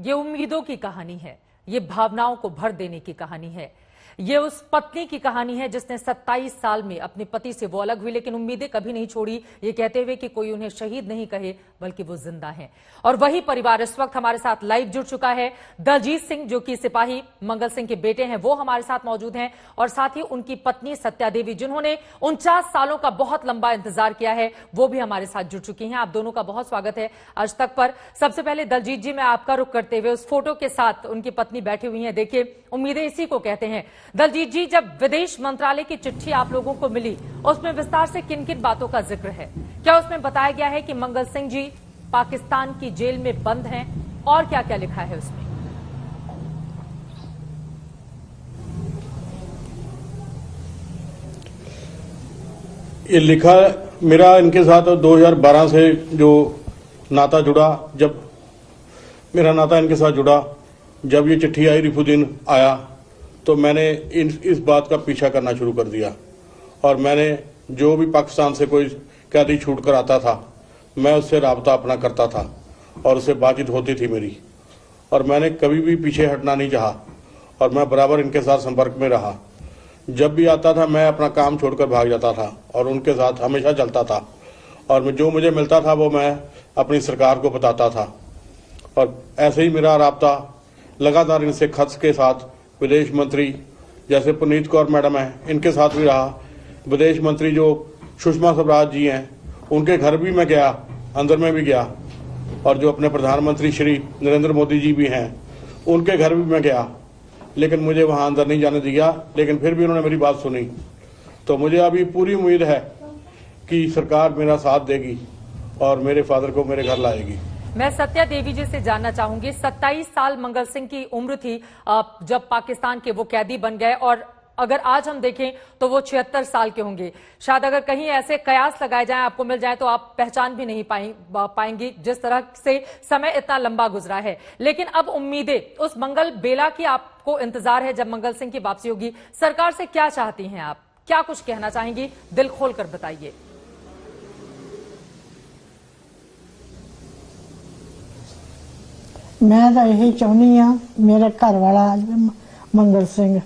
ये उम्मीदों की कहानी है, ये भावनाओं को भर देने की कहानी है। ये उस पत्नी की कहानी है जिसने 27 साल में अपने पति से वो अलग हुई, लेकिन उम्मीदें कभी नहीं छोड़ी, ये कहते हुए कि कोई उन्हें शहीद नहीं कहे बल्कि वो जिंदा हैं। और वही परिवार इस वक्त हमारे साथ लाइव जुड़ चुका है। दलजीत सिंह जो कि सिपाही मंगल सिंह के बेटे हैं, वो हमारे साथ मौजूद हैं, और साथ ही उनकी पत्नी सत्या देवी जिन्होंने 49 सालों का बहुत लंबा इंतजार किया है, वो भी हमारे साथ जुड़ चुकी हैं। आप दोनों का बहुत स्वागत है आज तक पर। सबसे पहले दलजीत जी, मैं आपका रुख करते हुए उस फोटो के साथ उनकी पत्नी बैठी हुई है, देखिए उम्मीदें इसी को कहते हैं। दलजीत जी, जब विदेश मंत्रालय की चिट्ठी आप लोगों को मिली, उसमें विस्तार से किन किन बातों का जिक्र है? क्या उसमें बताया गया है कि मंगल सिंह जी पाकिस्तान की जेल में बंद हैं, और क्या क्या लिखा है उसमें? ये लिखा मेरा इनके साथ 2012 से जो नाता जुड़ा, जब मेरा नाता इनके साथ जुड़ा, जब ये चिट्ठी आई, रिफुद्दीन आया, तो मैंने इस बात का पीछा करना शुरू कर दिया। और मैंने जो भी पाकिस्तान से कोई कैदी छूट कर आता था, मैं उससे राब्ता अपना करता था और उससे बातचीत होती थी मेरी, और मैंने कभी भी पीछे हटना नहीं चाहा, और मैं बराबर इनके साथ संपर्क में रहा। जब भी आता था मैं अपना काम छोड़कर भाग जाता था और उनके साथ हमेशा चलता था, और जो मुझे मिलता था वो मैं अपनी सरकार को बताता था। और ऐसे ही मेरा राब्ता लगातार इनसे खत के साथ, विदेश मंत्री जैसे पुनीत कौर मैडम है, इनके साथ भी रहा। विदेश मंत्री जो सुषमा स्वराज जी हैं, उनके घर भी मैं गया, अंदर में भी गया, और जो अपने प्रधानमंत्री श्री नरेंद्र मोदी जी भी हैं, उनके घर भी मैं गया, लेकिन मुझे वहां अंदर नहीं जाने दिया। लेकिन फिर भी उन्होंने मेरी बात सुनी। तो मुझे अभी पूरी उम्मीद है कि सरकार मेरा साथ देगी और मेरे फादर को मेरे घर लाएगी। मैं सत्या देवी जी से जानना चाहूंगी, 27 साल मंगल सिंह की उम्र थी जब पाकिस्तान के वो कैदी बन गए, और अगर आज हम देखें तो वो 76 साल के होंगे। शायद अगर कहीं ऐसे कयास लगाए जाएं, आपको मिल जाए, तो आप पहचान भी नहीं पाएंगी जिस तरह से समय इतना लंबा गुजरा है। लेकिन अब उम्मीदें उस मंगल बेला की आपको इंतजार है जब मंगल सिंह की वापसी होगी। सरकार से क्या चाहती हैं आप, क्या कुछ कहना चाहेंगी? दिल खोल कर बताइए। मैं तो यही चाहनी हाँ, मेरे घर वाला मंगल सिंह,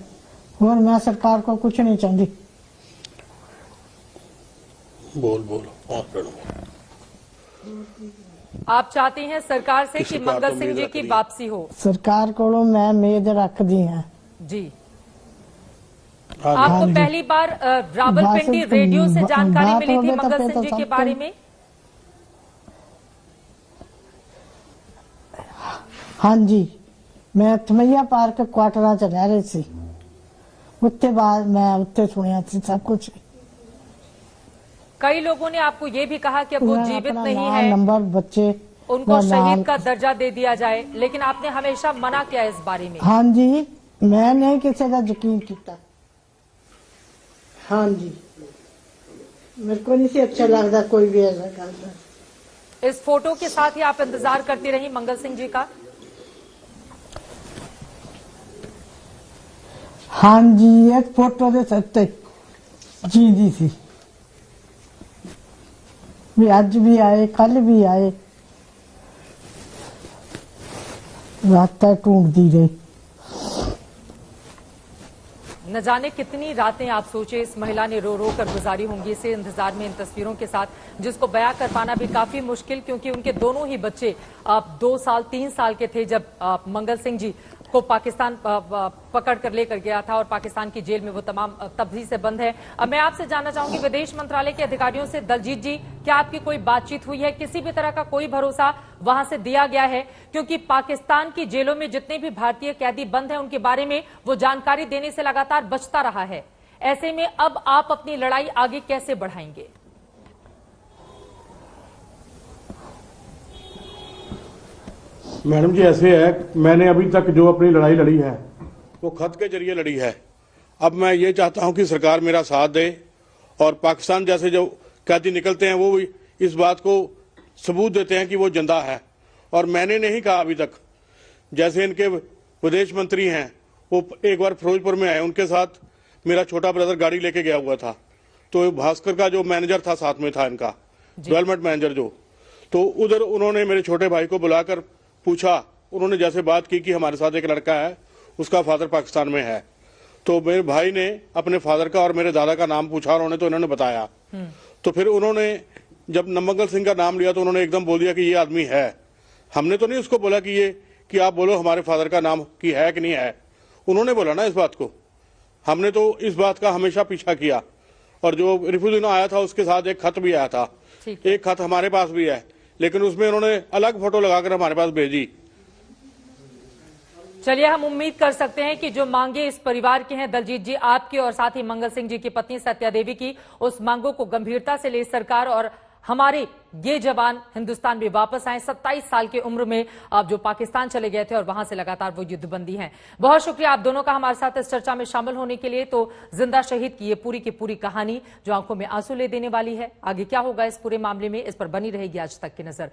और मैं सरकार को कुछ नहीं चाहती। बोल आप चाहती हैं सरकार से कि मंगल सिंह जी की वापसी हो? सरकार को मैं उम्मीद रखती हैं जी। आपको पहली बार रावलपिंडी रेडियो से जानकारी मिली थी मंगल सिंह जी के बारे में? हाँ जी, मैं थमैया पार्क क्वार्टरा च रह रही थी, उसके बाद मैं उत्ते सुनिया थी सब कुछ। कई लोगों ने आपको ये भी कहा कि अब वो जीवित नहीं है, नंबर बच्चे उनको शहीद का दर्जा दे दिया जाए, लेकिन आपने हमेशा मना किया इस बारे में। हाँ जी, मैं नहीं किसी का यकीन किया। हाँ जी, मेरे को नहीं अच्छा लगता कोई भी ऐसा करता। इस फोटो के साथ ही आप इंतजार करती रही मंगल सिंह जी का? हाँ जी, एक फोटो दे सकते जी दी थी, भी आज भी आए, कल भी आए, रात टूट दी गई। न जाने कितनी रातें आप सोचे इस महिला ने रो रो कर गुजारी होंगी इसे इंतजार में, इन तस्वीरों के साथ, जिसको बयां कर पाना भी काफी मुश्किल, क्योंकि उनके दोनों ही बच्चे 2 साल 3 साल के थे जब मंगल सिंह जी को पाकिस्तान पकड़ कर लेकर गया था, और पाकिस्तान की जेल में वो तमाम तभी से बंद है। अब मैं आपसे जानना चाहूंगी, विदेश मंत्रालय के अधिकारियों से दलजीत जी, क्या आपकी कोई बातचीत हुई है? किसी भी तरह का कोई भरोसा वहां से दिया गया है? क्योंकि पाकिस्तान की जेलों में जितने भी भारतीय कैदी बंद हैं उनके बारे में वो जानकारी देने से लगातार बचता रहा है। ऐसे में अब आप अपनी लड़ाई आगे कैसे बढ़ाएंगे? मैडम जी, ऐसे है, मैंने अभी तक जो अपनी लड़ाई लड़ी है वो खत के जरिए लड़ी है। अब मैं ये चाहता हूं कि सरकार मेरा साथ दे, और पाकिस्तान जैसे जो कैदी निकलते हैं वो भी इस बात को सबूत देते हैं कि वो जिंदा है। और मैंने नहीं कहा अभी तक, जैसे इनके विदेश मंत्री हैं, वो एक बार फिरोजपुर में आए, उनके साथ मेरा छोटा ब्रदर गाड़ी लेके गया हुआ था, तो भास्कर का जो मैनेजर था साथ में था, इनका डेवलपमेंट मैनेजर जो, तो उधर उन्होंने मेरे छोटे भाई को बुलाकर पूछा, उन्होंने जैसे बात की कि हमारे साथ एक लड़का है, उसका फादर पाकिस्तान में है, तो मेरे भाई ने अपने फादर का और मेरे दादा का नाम पूछा, उन्होंने तो इन्होंने बताया। तो फिर उन्होंने जब नवमंगल सिंह का नाम लिया तो उन्होंने एकदम बोल दिया कि ये आदमी है। हमने तो नहीं उसको बोला कि आप बोलो हमारे फादर का नाम की है कि नहीं है, उन्होंने बोला ना इस बात को। हमने तो इस बात का हमेशा पीछा किया। और जो रिफुद्दीन आया था उसके साथ एक खत भी आया था, एक खत हमारे पास भी है, लेकिन उसमें उन्होंने अलग फोटो लगाकर हमारे पास भेजी। चलिए, हम उम्मीद कर सकते हैं कि जो मांगे इस परिवार की हैं, दलजीत जी आपकी और साथ ही मंगल सिंह जी की पत्नी सत्या देवी की, उस मांगों को गंभीरता से ले सरकार और हमारे ये जवान हिंदुस्तान में वापस आए। 27 साल की उम्र में अब जो पाकिस्तान चले गए थे और वहां से लगातार वो युद्धबंदी हैं। बहुत शुक्रिया आप दोनों का हमारे साथ इस चर्चा में शामिल होने के लिए। तो जिंदा शहीद की ये पूरी की पूरी कहानी जो आंखों में आंसू ले देने वाली है। आगे क्या होगा इस पूरे मामले में, इस पर बनी रहेगी आज तक की नजर।